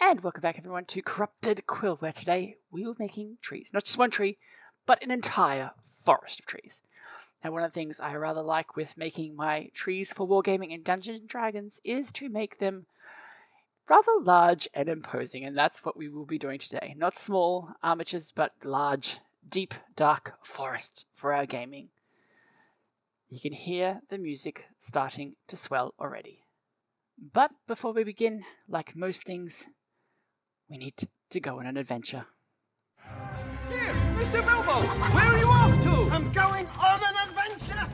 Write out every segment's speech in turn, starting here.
And welcome back everyone to Corrupted Quill, where today we were making trees. Not just one tree, but an entire forest of trees. Now one of the things I rather like with making my trees for wargaming in Dungeons & Dragons is to make them rather large and imposing, and that's what we will be doing today. Not small armatures, but large, deep, dark forests for our gaming. You can hear the music starting to swell already. But before we begin, like most things, we need to go on an adventure. Here, Mr. Bilbo, where are you off to? I'm going on an adventure!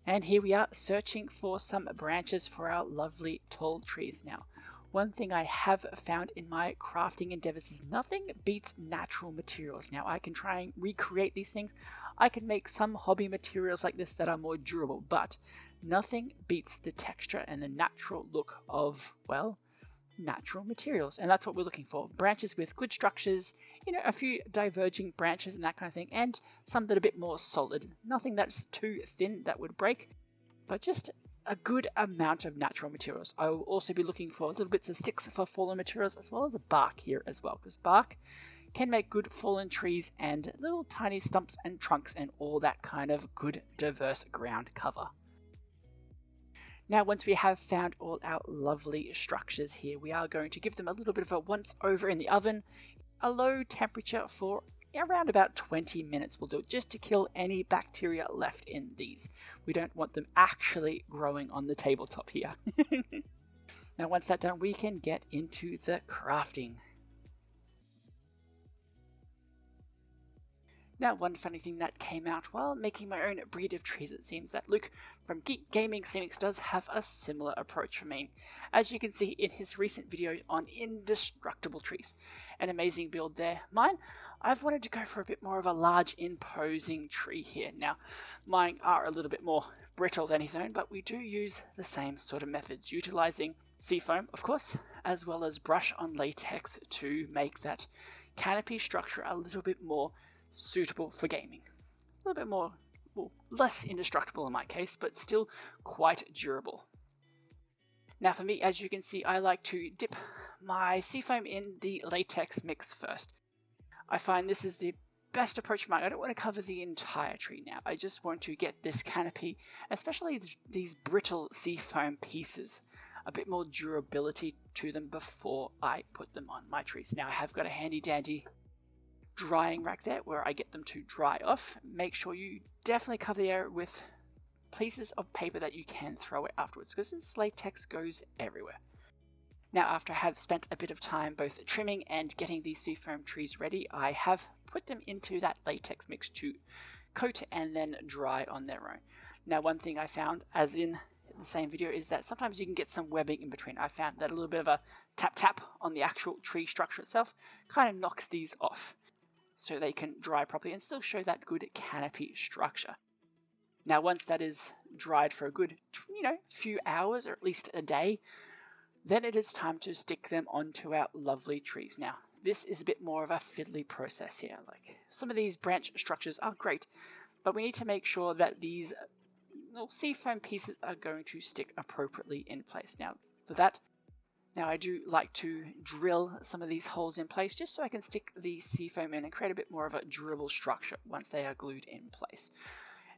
And here we are searching for some branches for our lovely tall trees. Now, one thing I have found in my crafting endeavors is nothing beats natural materials. Now, I can try and recreate these things. I can make some hobby materials like this that are more durable, but nothing beats the texture and the natural look of, well, natural materials. And that's what we're looking for. Branches with good structures, a few diverging branches and that kind of thing, and some that are a bit more solid. Nothing that's too thin that would break, but just a good amount of natural materials. I will also be looking for little bits of sticks for fallen materials, as well as a bark here as well, because bark can make good fallen trees and little tiny stumps and trunks and all that kind of good diverse ground cover. Now, once we have found all our lovely structures here, we are going to give them a little bit of a once over in the oven. A low temperature for around about 20 minutes will do it, just to kill any bacteria left in these. We don't want them actually growing on the tabletop here. Now, once that's done, we can get into the crafting. Now, one funny thing that came out while making my own breed of trees, it seems that Luke from Geek Gaming Scenics does have a similar approach for me. As you can see in his recent video on indestructible trees. An amazing build there. Mine, I've wanted to go for a bit more of a large, imposing tree here. Now, mine are a little bit more brittle than his own, but we do use the same sort of methods, utilizing seafoam, of course, as well as brush on latex to make that canopy structure a little bit more suitable for gaming. A little bit more, well, less indestructible in my case, but still quite durable. Now for me, as you can see, I like to dip my seafoam in the latex mix first. I find this is the best approach for mine. I don't want to cover the entire tree now. I just want to get this canopy, especially these brittle seafoam pieces, a bit more durability to them before I put them on my trees. Now I have got a handy dandy drying rack there where I get them to dry off. Make sure you definitely cover the area with pieces of paper that you can throw it afterwards, because this latex goes everywhere. Now, after I have spent a bit of time both trimming and getting these seafoam trees ready, I have put them into that latex mix to coat and then dry on their own. Now, one thing I found, as in the same video, is that sometimes you can get some webbing in between. I found that a little bit of a tap on the actual tree structure itself kind of knocks these off, so they can dry properly and still show that good canopy structure. Now, once that is dried for a good, few hours or at least a day, then it is time to stick them onto our lovely trees. Now, this is a bit more of a fiddly process here. Like, some of these branch structures are great, but we need to make sure that these little seafoam pieces are going to stick appropriately in place. Now, for that, I do like to drill some of these holes in place just so I can stick the seafoam in and create a bit more of a durable structure once they are glued in place.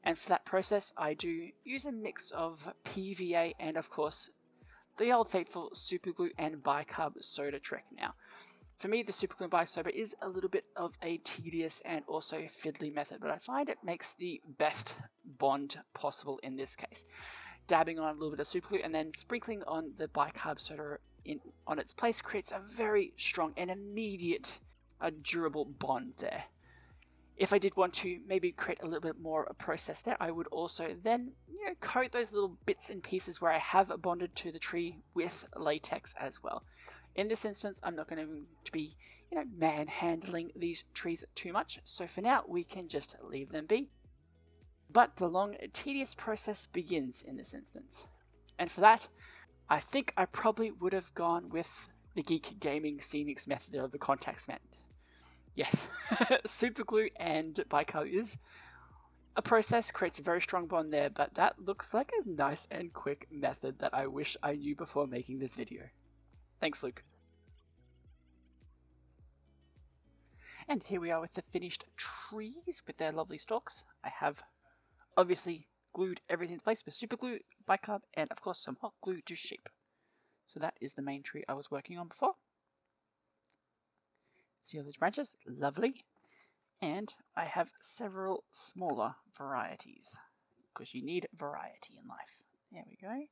And for that process, I do use a mix of PVA and, of course, the old faithful superglue and bicarb soda trick. Now, for me, the superglue and bicarb soda is a little bit of a tedious and also fiddly method, but I find it makes the best bond possible in this case. Dabbing on a little bit of superglue and then sprinkling on the bicarb soda on its place creates a very strong and immediate, durable bond there. If I did want to maybe create a little bit more a process there, I would also then coat those little bits and pieces where I have bonded to the tree with latex as well. In this instance, I'm not going to be manhandling these trees too much, so for now we can just leave them be. But the long, tedious process begins in this instance, and for that, I think I probably would have gone with the Geek Gaming Scenics method of the contacts method. Yes, super glue and bicarb is a process, creates a very strong bond there, but that looks like a nice and quick method that I wish I knew before making this video. Thanks, Luke. And here we are with the finished trees with their lovely stalks. I have obviously glued everything in place with super glue, bicarb, and of course some hot glue to shape. So that is the main tree I was working on before. See all those branches? Lovely. And I have several smaller varieties, because you need variety in life. There we go.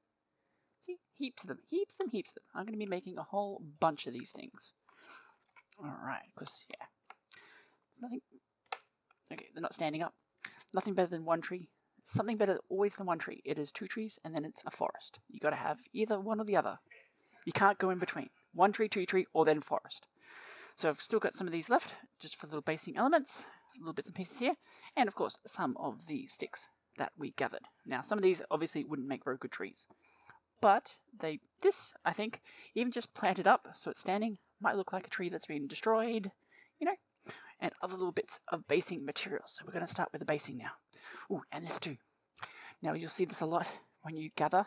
See, heaps of them, heaps of them, heaps of them. I'm going to be making a whole bunch of these things. Alright, because, yeah. There's nothing... Okay, they're not standing up. Nothing better than one tree. Something better always than one tree. It is two trees, and then it's a forest. You got to have either one or the other. You can't go in between. One tree, two tree, or then forest. So I've still got some of these left, just for little basing elements, little bits and pieces here, and of course some of the sticks that we gathered. Now some of these obviously wouldn't make very good trees, but this, I think, even just planted up so it's standing, might look like a tree that's been destroyed, and other little bits of basing materials. So we're going to start with the basing now. Ooh, and this too. Now you'll see this a lot when you gather,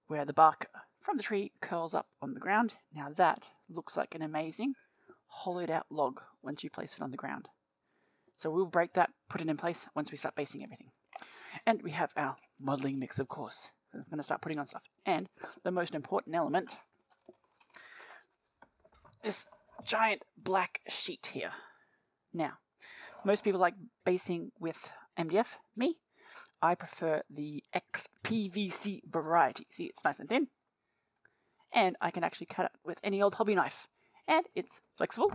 where the bark from the tree curls up on the ground. Now that looks like an amazing hollowed out log once you place it on the ground. So we'll break that, put it in place once we start basing everything. And we have our modeling mix, of course. I'm going to start putting on stuff. And the most important element, this giant black sheet here. Now, most people like basing with MDF. Me, I prefer the XPVC variety. See, it's nice and thin. And I can actually cut it with any old hobby knife. And it's flexible,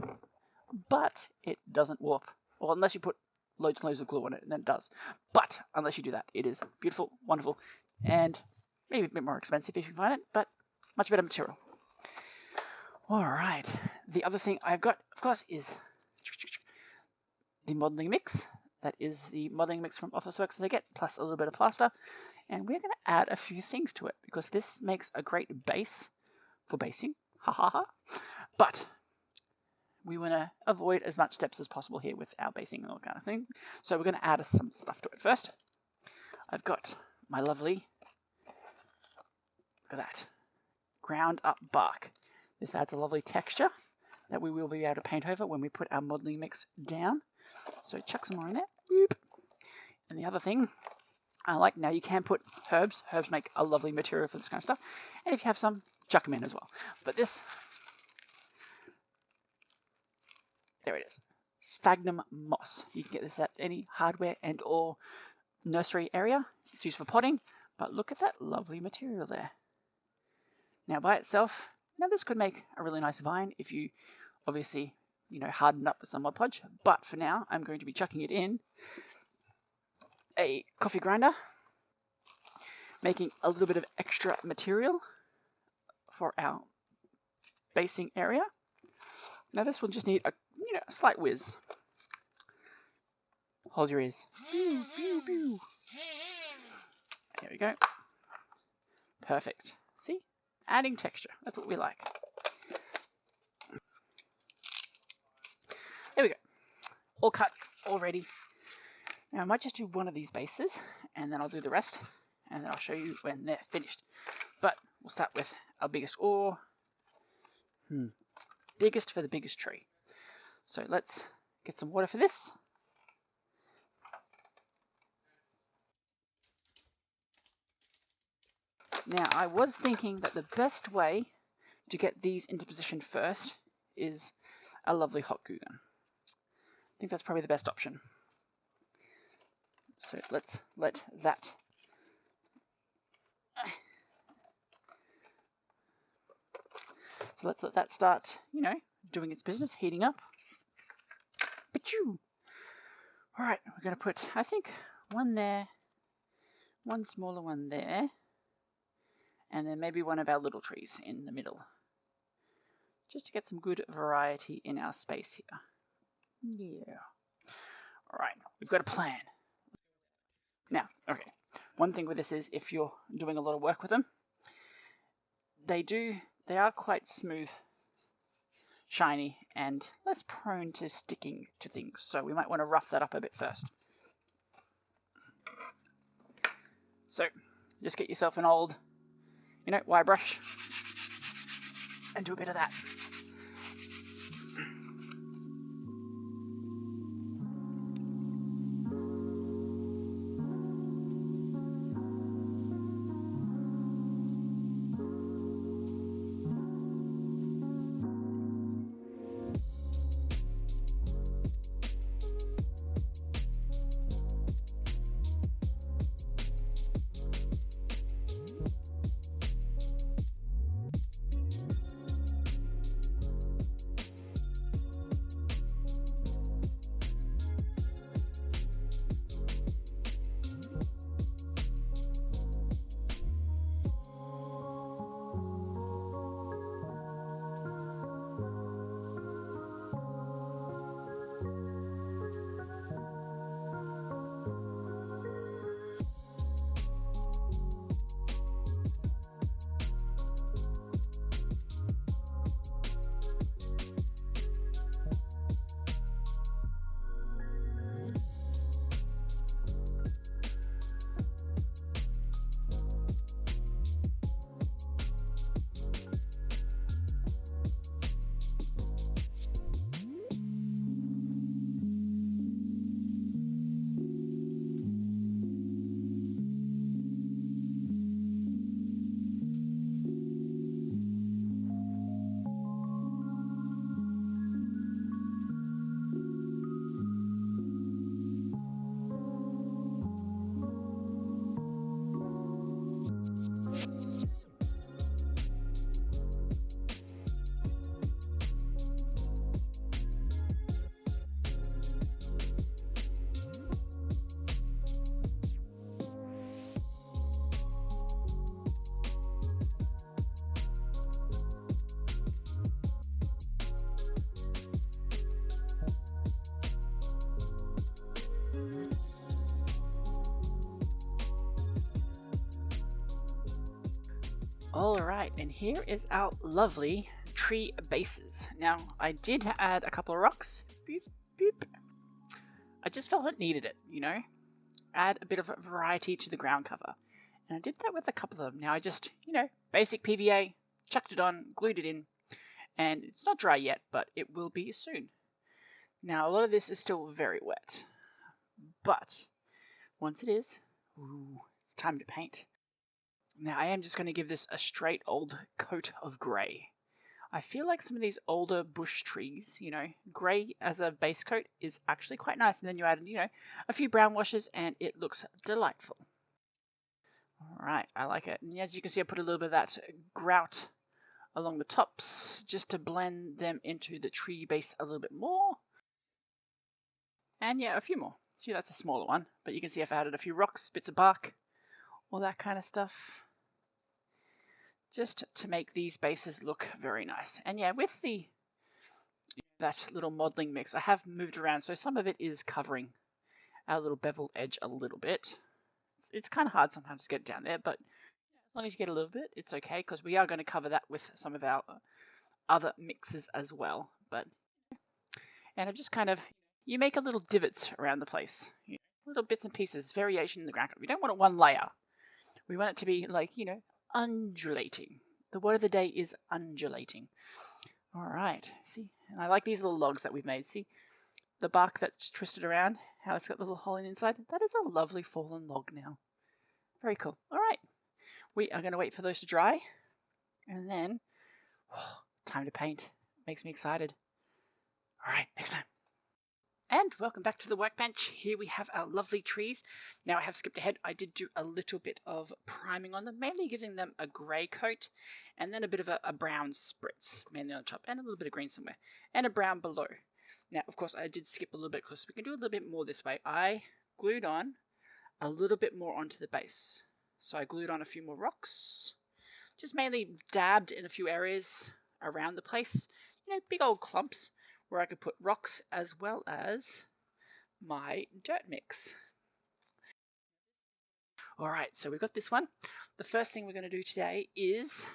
but it doesn't warp. Well, unless you put loads and loads of glue on it, and then it does. But unless you do that, it is beautiful, wonderful, and maybe a bit more expensive if you find it, but much better material. Alright, the other thing I've got, of course, is the modeling mix. That is the modeling mix from Officeworks that I get, plus a little bit of plaster. And we're going to add a few things to it, because this makes a great base for basing. Ha ha ha. But we want to avoid as much steps as possible here with our basing and all kind of thing. So we're going to add some stuff to it first. I've got my lovely, look at that, ground up bark. This adds a lovely texture that we will be able to paint over when we put our modeling mix down. So chuck some more in there. Boop. And the other thing I like, now you can put herbs. Herbs make a lovely material for this kind of stuff. And if you have some, chuck them in as well. But this, there it is, sphagnum moss. You can get this at any hardware and or nursery area. It's used for potting, but look at that lovely material there. Now by itself, now this could make a really nice vine if you obviously, harden up with some Mod Podge, but for now I'm going to be chucking it in a coffee grinder, making a little bit of extra material for our basing area. Now this will just need a slight whiz. Hold your ears. Pew, pew, pew. There we go. Perfect. See? Adding texture. That's what we like. There we go. All cut, all ready. Now I might just do one of these bases, and then I'll do the rest, and then I'll show you when they're finished. But we'll start with our biggest ore. Biggest for the biggest tree. So let's get some water for this. Now I was thinking that the best way to get these into position first is a lovely hot glue gun. I think that's probably the best option. So let's let that start, doing its business, heating up. Pachoo! Alright, we're going to put, I think, one there, one smaller one there, and then maybe one of our little trees in the middle. Just to get some good variety in our space here. Yeah. Alright, we've got a plan. Now, okay, one thing with this is if you're doing a lot of work with them, they are quite smooth, shiny, and less prone to sticking to things. So we might want to rough that up a bit first. So, just get yourself an old, wire brush, and do a bit of that. Alright, and here is our lovely tree bases. Now, I did add a couple of rocks. Boop, boop. I just felt it needed it, Add a bit of variety to the ground cover. And I did that with a couple of them. Now I just, basic PVA, chucked it on, glued it in, and it's not dry yet, but it will be soon. Now, a lot of this is still very wet, but once it is, it's time to paint. Now, I am just going to give this a straight old coat of grey. I feel like some of these older bush trees, grey as a base coat is actually quite nice. And then you add, a few brown washes and it looks delightful. All right, I like it. And as you can see, I put a little bit of that grout along the tops just to blend them into the tree base a little bit more. And yeah, a few more. See, that's a smaller one, but you can see I've added a few rocks, bits of bark, all that kind of stuff, just to make these bases look very nice. And yeah, with that little modeling mix, I have moved around, so some of it is covering our little bevel edge a little bit. It's kind of hard sometimes to get it down there, but as long as you get a little bit, it's okay, because we are going to cover that with some of our other mixes as well. And I just kind of, you make a little divots around the place, little bits and pieces, variation in the ground cover. We don't want it one layer. We want it to be like, undulating. The word of the day is undulating. All right, see, and I like these little logs that we've made. See, the bark that's twisted around, how it's got the little hole in the inside. That is a lovely fallen log now. Very cool. All right, we are going to wait for those to dry, and then time to paint. Makes me excited. All right, next time. And welcome back to the workbench. Here we have our lovely trees. Now I have skipped ahead. I did do a little bit of priming on them, mainly giving them a grey coat and then a bit of a brown spritz, mainly on top, and a little bit of green somewhere, and a brown below. Now, of course, I did skip a little bit because we can do a little bit more this way. I glued on a little bit more onto the base. So I glued on a few more rocks, just mainly dabbed in a few areas around the place, big old clumps where I could put rocks as well as my dirt mix. Alright, so we've got this one. The first thing we're going to do today is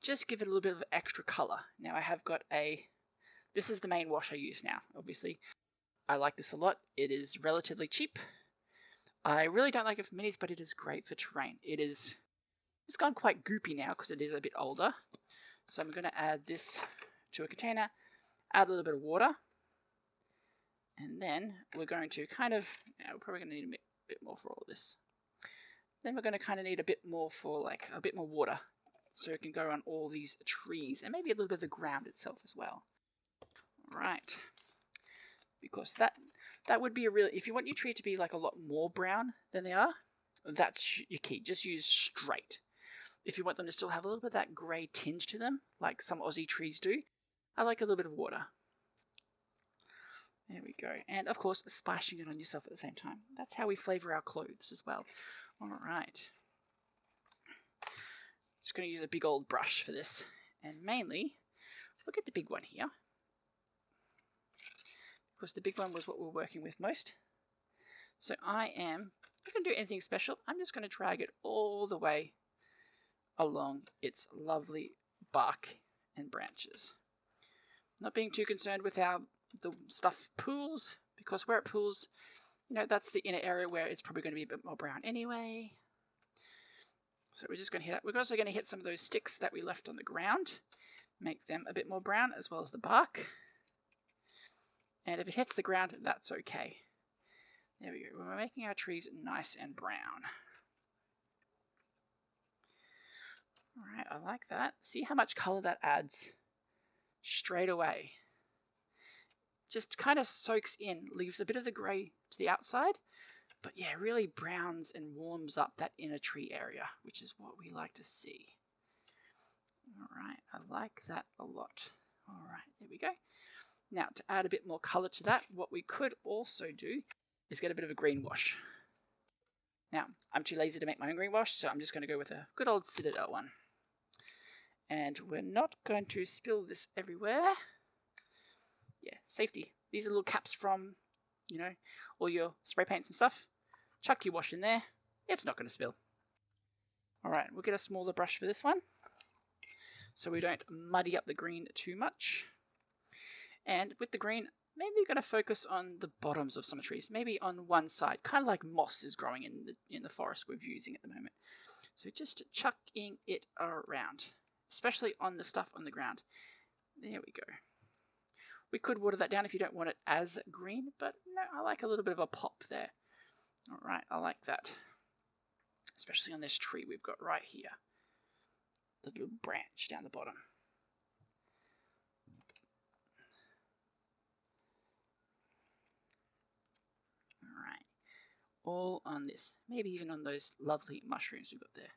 just give it a little bit of extra colour. Now I have got this is the main wash I use now, obviously. I like this a lot. It is relatively cheap. I really don't like it for minis, but it is great for terrain. It's gone quite goopy now because it is a bit older. So I'm going to add this to a container, add a little bit of water, and then we're going to we're probably going to need a bit more for all of this. Then we're going to kind of need a bit more for a bit more water so it can go on all these trees and maybe a little bit of the ground itself as well. Right. Because that would be if you want your tree to be like a lot more brown than they are, that's your key. Just use straight. If you want them to still have a little bit of that grey tinge to them, like some Aussie trees do, I like a little bit of water. There we go. And of course, splashing it on yourself at the same time. That's how we flavour our clothes as well. Alright. Just going to use a big old brush for this. And mainly, look at the big one here. Of course, the big one was what we're working with most. So I'm not going to do anything special. I'm just going to drag it all the way along its lovely bark and branches. Not being too concerned with how the stuff pools, because where it pools, that's the inner area where it's probably going to be a bit more brown anyway. So we're just going to hit it. We're also going to hit some of those sticks that we left on the ground, make them a bit more brown as well as the bark. And if it hits the ground, that's okay. There we go. We're making our trees nice and brown. Alright, I like that. See how much colour that adds straight away. Just kind of soaks in, leaves a bit of the grey to the outside, but yeah, really browns and warms up that inner tree area, which is what we like to see. Alright, I like that a lot. Alright, there we go. Now, to add a bit more colour to that, what we could also do is get a bit of a green wash. Now, I'm too lazy to make my own green wash, so I'm just going to go with a good old Citadel one. And we're not going to spill this everywhere. Yeah, safety. These are little caps from, all your spray paints and stuff. Chuck your wash in there. It's not going to spill. Alright, we'll get a smaller brush for this one, so we don't muddy up the green too much. And with the green, maybe we're going to focus on the bottoms of some trees. Maybe on one side, kind of like moss is growing in the forest we're using at the moment. So just chucking it around, especially on the stuff on the ground. There we go. We could water that down if you don't want it as green, but no, I like a little bit of a pop there. Alright, I like that. Especially on this tree we've got right here. The little branch down the bottom. Alright. All on this. Maybe even on those lovely mushrooms we've got there.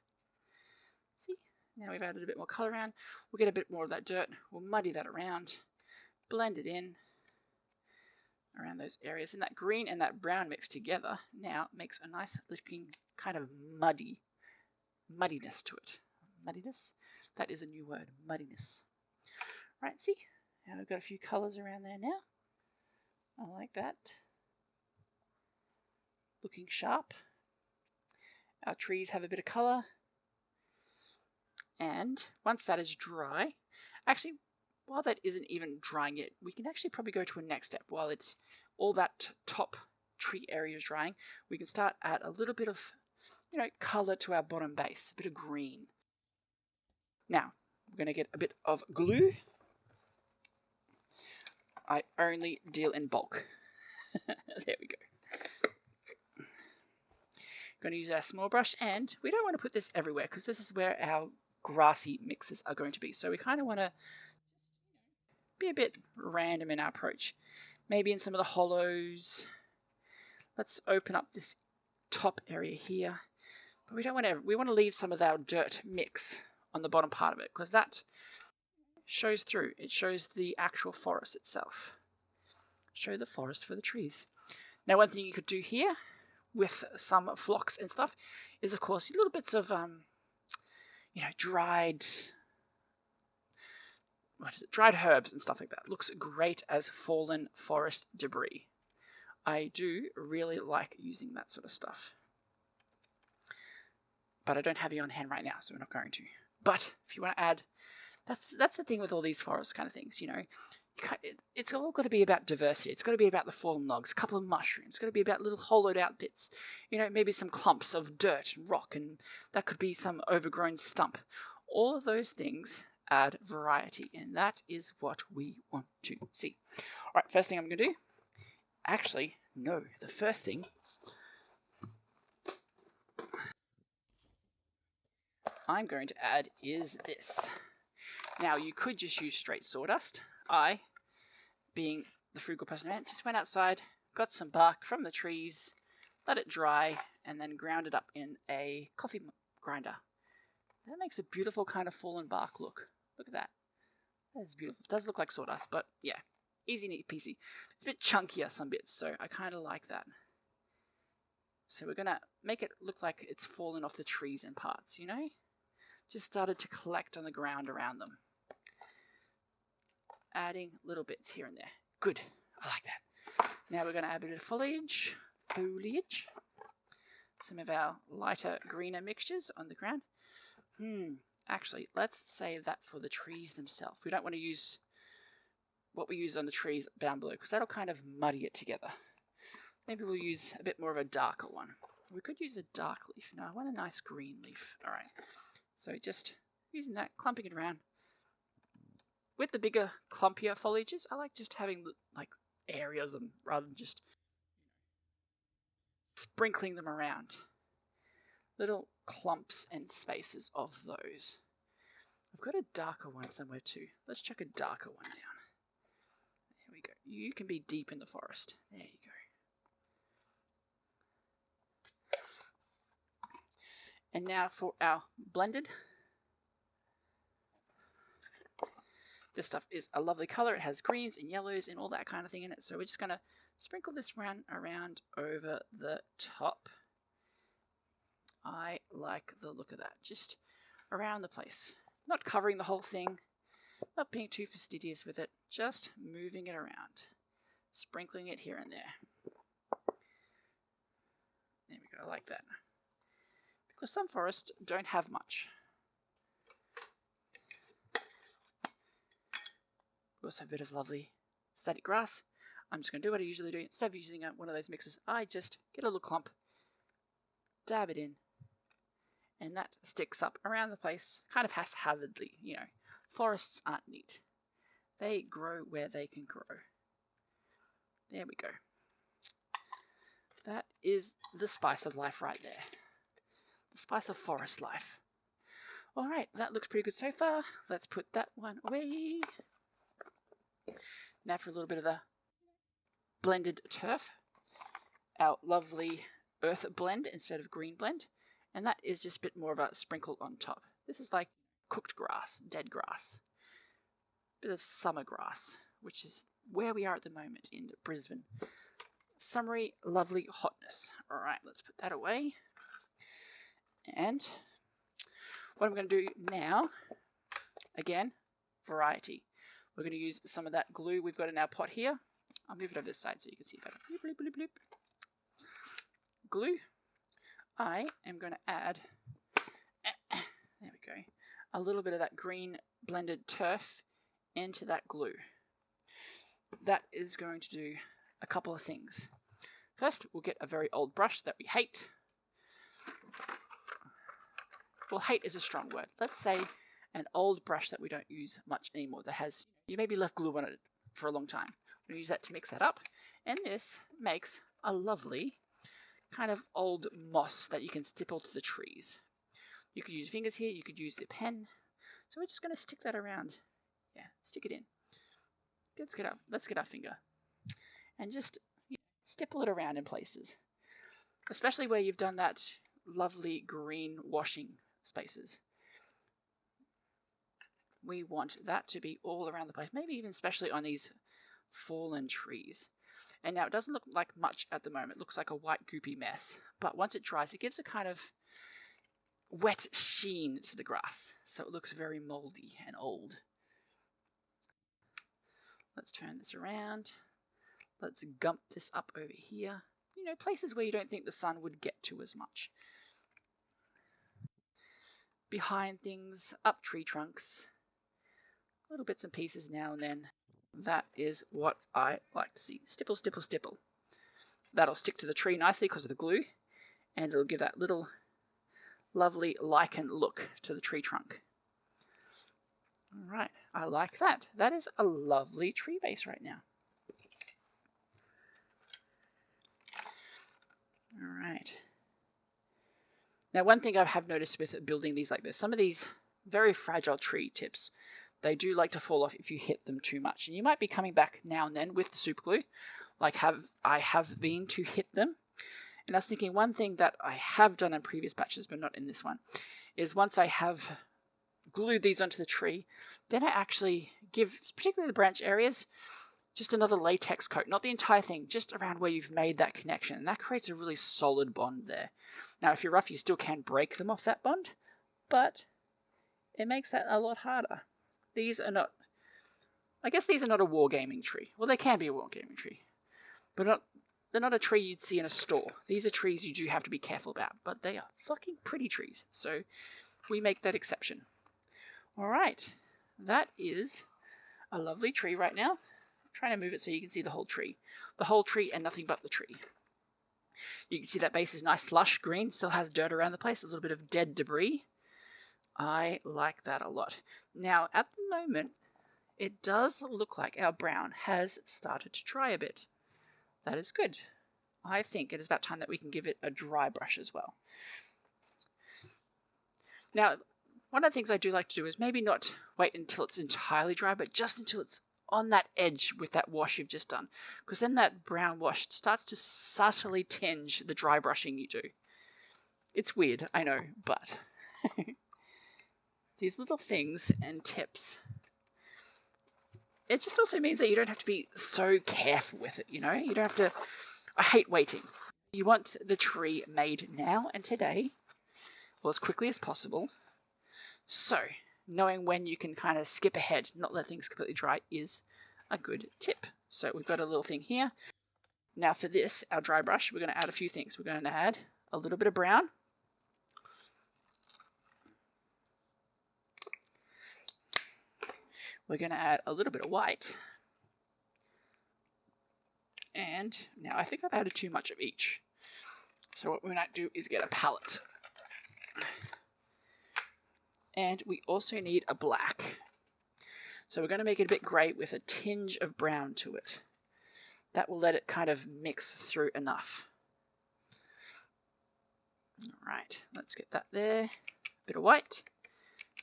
See? Now we've added a bit more colour around. We'll get a bit more of that dirt. We'll muddy that around. Blend it in around those areas. And that green and that brown mixed together now makes a nice looking kind of muddiness to it. Muddiness? That is a new word. Muddiness. Right, see? Now we've got a few colours around there now. I like that. Looking sharp. Our trees have a bit of colour. And once that is dry, actually, while that isn't even drying yet, we can actually probably go to a next step. While it's all that top tree area is drying, we can start add a little bit of, colour to our bottom base, a bit of green. Now, we're going to get a bit of glue. I only deal in bulk. There we go. Going to use our small brush, and we don't want to put this everywhere because this is where our grassy mixes are going to be. So we kind of want to be a bit random in our approach. Maybe in some of the hollows. Let's open up this top area here. But we don't want to. We want to leave some of our dirt mix on the bottom part of it because that shows through. It shows the actual forest itself. show the forest for the trees. Now, one thing you could do here with some phlox and stuff is, of course, little bits of dried herbs and stuff like that. Looks great as fallen forest debris. I do really like using that sort of stuff. But I don't have it on hand right now, so we're not going to. But if you want to add, that's the thing with all these forest kind of things, it's all got to be about diversity. It's got to be about the fallen logs, a couple of mushrooms. It's got to be about little hollowed out bits. Maybe some clumps of dirt and rock, and that could be some overgrown stump. All of those things add variety, and that is what we want to see. All right, first thing I'm going to do. Actually, no. The first thing I'm going to add is this. Now, you could just use straight sawdust. I, being the frugal person I am, just went outside, got some bark from the trees, let it dry, and then ground it up in a coffee grinder. That makes a beautiful kind of fallen bark look. Look at that. That is beautiful. It does look like sawdust, but yeah, easy, neat, peasy. It's a bit chunkier some bits, so I kind of like that. So we're going to make it look like it's fallen off the trees in parts, Just started to collect on the ground around them. Adding little bits here and there. Good. I like that. Now we're going to add a bit of foliage. Some of our lighter, greener mixtures on the ground. Actually, let's save that for the trees themselves. We don't want to use what we use on the trees down below, because that'll kind of muddy it together. Maybe we'll use a bit more of a darker one. We could use a dark leaf. No, I want a nice green leaf. All right. So just using that, clumping it around. With the bigger, clumpier foliages, I like just having like areas of them rather than just sprinkling them around. Little clumps and spaces of those. I've got a darker one somewhere too. Let's chuck a darker one down. There we go. You can be deep in the forest. There you go. And now for our blended. This stuff is a lovely color. It has greens and yellows and all that kind of thing in it. So we're just going to sprinkle this around over the top. I like the look of that. Just around the place. Not covering the whole thing. Not being too fastidious with it. Just moving it around. Sprinkling it here and there. There we go. I like that. Because some forests don't have much. We also have a bit of lovely static grass. I'm just going to do what I usually do. Instead of using one of those mixes, I just get a little clump, dab it in, and that sticks up around the place, kind of haphazardly. Forests aren't neat. They grow where they can grow. There we go. That is the spice of life right there. The spice of forest life. Alright, that looks pretty good so far. Let's put that one away. Now for a little bit of the blended turf. Our lovely earth blend instead of green blend. And that is just a bit more of a sprinkle on top. This is like cooked grass, dead grass. Bit of summer grass, which is where we are at the moment in Brisbane. Summery, lovely hotness. Alright, let's put that away. And what I'm going to do now, again, variety. We're going to use some of that glue we've got in our pot here. I'll move it over this side so you can see better. Bloop, bloop, bloop, bloop. Glue. I am going to add, there we go, a little bit of that green blended turf into that glue. That is going to do a couple of things. First, we'll get a very old brush that we hate. Well, hate is a strong word. Let's say an old brush that we don't use much anymore that has, you maybe left glue on it for a long time. We're going to use that to mix that up. And this makes a lovely kind of old moss that you can stipple to the trees. You could use your fingers here, you could use the pen. So we're just going to stick that around. Yeah, stick it in. Let's get our finger. And just stipple it around in places. Especially where you've done that lovely green washing spaces. We want that to be all around the place. Maybe even especially on these fallen trees. And now it doesn't look like much at the moment. It looks like a white goopy mess. But once it dries, it gives a kind of wet sheen to the grass. So it looks very moldy and old. Let's turn this around. Let's gump this up over here. You know, places where you don't think the sun would get to as much. Behind things, up tree trunks. Little bits and pieces now and then. That is what I like to see. Stipple, stipple, stipple. That'll stick to the tree nicely because of the glue, and it'll give that little lovely lichen look to the tree trunk. Alright, I like that. That is a lovely tree base right now. Alright. Now, one thing I have noticed with building these like this, some of these very fragile tree tips, they do like to fall off if you hit them too much. And you might be coming back now and then with the super glue, like I have been to hit them. And I was thinking one thing that I have done in previous batches, but not in this one, is once I have glued these onto the tree, then I actually give, particularly the branch areas, just another latex coat. Not the entire thing, just around where you've made that connection. And that creates a really solid bond there. Now, if you're rough, you still can break them off that bond, but it makes that a lot harder. These are not, I guess these are not a wargaming tree. Well, they can be a wargaming tree, but they're not a tree you'd see in a store. These are trees you do have to be careful about, but they are fucking pretty trees, so we make that exception. Alright, that is a lovely tree right now. I'm trying to move it so you can see the whole tree. The whole tree and nothing but the tree. You can see that base is nice, lush green, still has dirt around the place, a little bit of dead debris. I like that a lot. Now, at the moment, it does look like our brown has started to dry a bit. That is good. I think it is about time that we can give it a dry brush as well. Now, one of the things I do like to do is maybe not wait until it's entirely dry, but just until it's on that edge with that wash you've just done. Because then that brown wash starts to subtly tinge the dry brushing you do. It's weird, I know, but these little things and tips, it just also means that you don't have to be so careful with it, you know? You don't have to, I hate waiting. You want the tree made now and today, or as quickly as possible. So, knowing when you can kind of skip ahead, not let things completely dry, is a good tip. So we've got a little thing here. Now for this, our dry brush, we're going to add a few things. We're going to add a little bit of brown. We're going to add a little bit of white. And now I think I've added too much of each. So what we might do is get a palette. And we also need a black. So we're going to make it a bit grey with a tinge of brown to it. That will let it kind of mix through enough. Alright, let's get that there. A bit of white,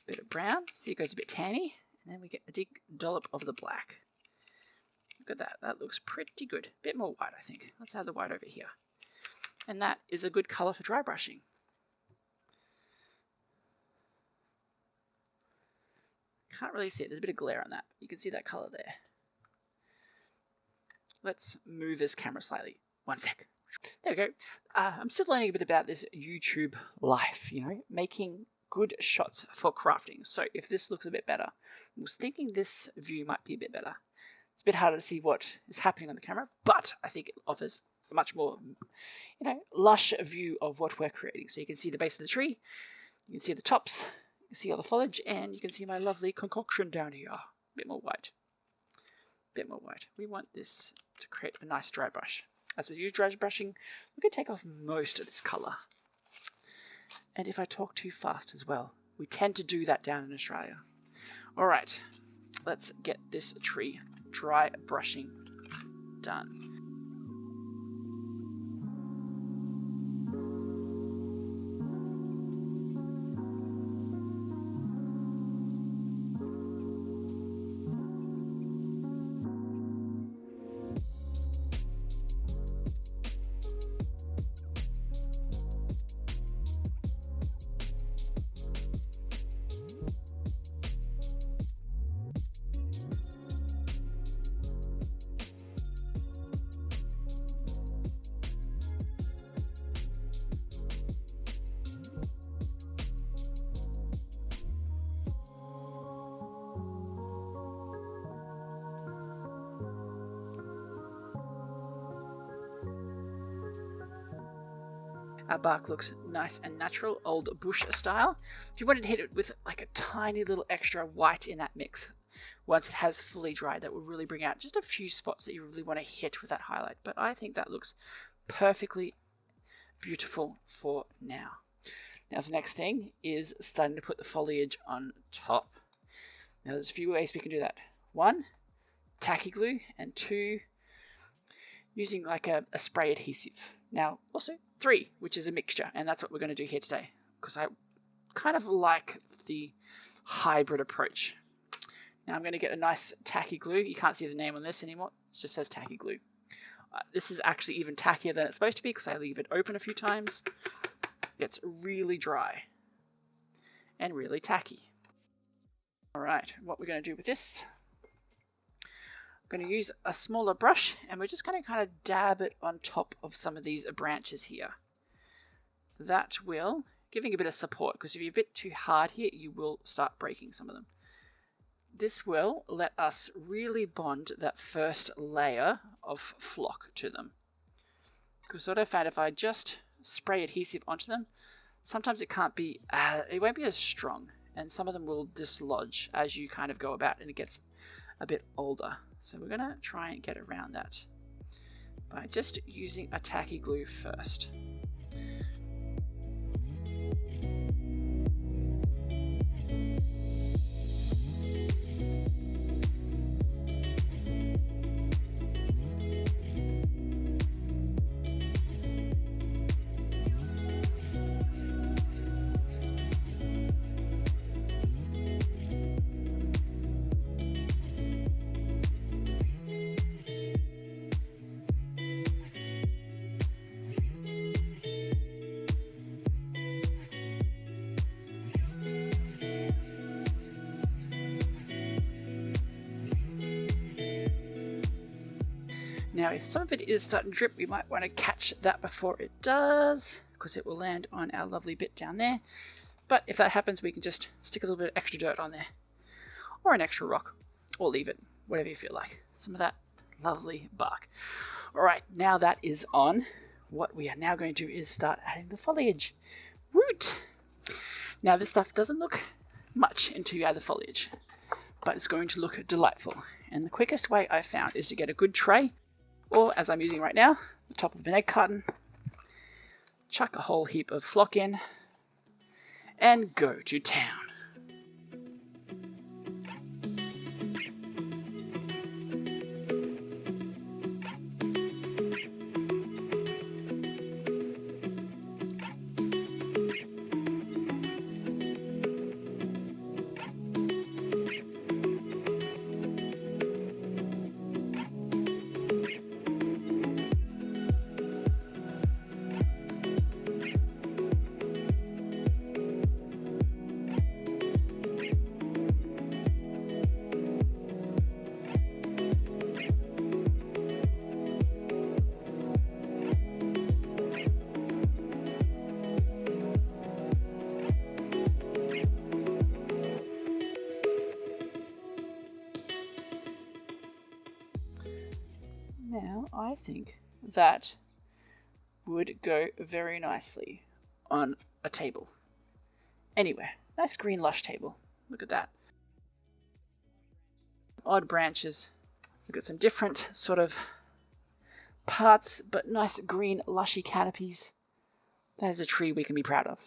a bit of brown. See, it goes a bit tanny. And then we get a big dollop of the black. Look at that. That looks pretty good. A bit more white, I think. Let's add the white over here. And that is a good colour for dry brushing. Can't really see it. There's a bit of glare on that. You can see that colour there. Let's move this camera slightly. One sec. There we go. I'm still learning a bit about this YouTube life, you know, making good shots for crafting. So if this looks a bit better, I was thinking this view might be a bit better. It's a bit harder to see what is happening on the camera, but I think it offers a much more, you know, lush view of what we're creating. So you can see the base of the tree, you can see the tops, you can see all the foliage, and you can see my lovely concoction down here. A bit more white. A bit more white. We want this to create a nice dry brush. As we use dry brushing, we can take off most of this colour. And if I talk too fast as well, we tend to do that down in Australia. Alright, let's get this tree dry brushing done. Our bark looks nice and natural, old bush style. If you wanted to hit it with like a tiny little extra white in that mix, once it has fully dried, that will really bring out just a few spots that you really want to hit with that highlight. But I think that looks perfectly beautiful for now. Now the next thing is starting to put the foliage on top. Now there's a few ways we can do that. 1, tacky glue, and 2, using like a spray adhesive. Now also 3, which is a mixture, and that's what we're going to do here today, because I kind of like the hybrid approach. Now I'm going to get a nice tacky glue. You can't see the name on this anymore, it just says tacky glue. This is actually even tackier than it's supposed to be because I leave it open a few times. It gets really dry and really tacky. Alright, what we're going to do with this, I'm going to use a smaller brush, and we're just going to kind of dab it on top of some of these branches here. That will, giving a bit of support, because if you're a bit too hard here, you will start breaking some of them. This will let us really bond that first layer of flock to them. Because what I found, if I just spray adhesive onto them, sometimes it won't be as strong, and some of them will dislodge as you kind of go about, and it gets a bit older. So we're going to try and get around that by just using a tacky glue first. Now if some of it is starting to drip, we might want to catch that before it does, because it will land on our lovely bit down there. But if that happens, we can just stick a little bit of extra dirt on there, or an extra rock, or leave it, whatever you feel like. Some of that lovely bark. Alright, now that is on, what we are now going to do is start adding the foliage. Woot! Now this stuff doesn't look much until you add the foliage, but it's going to look delightful. And the quickest way I've found is to get a good tray, or as I'm using right now, the top of an egg carton, chuck a whole heap of flock in, and go to town. Now I think that would go very nicely on a table. Anywhere. Nice green lush table. Look at that. Odd branches. We've got some different sort of parts, but nice green lushy canopies. That is a tree we can be proud of.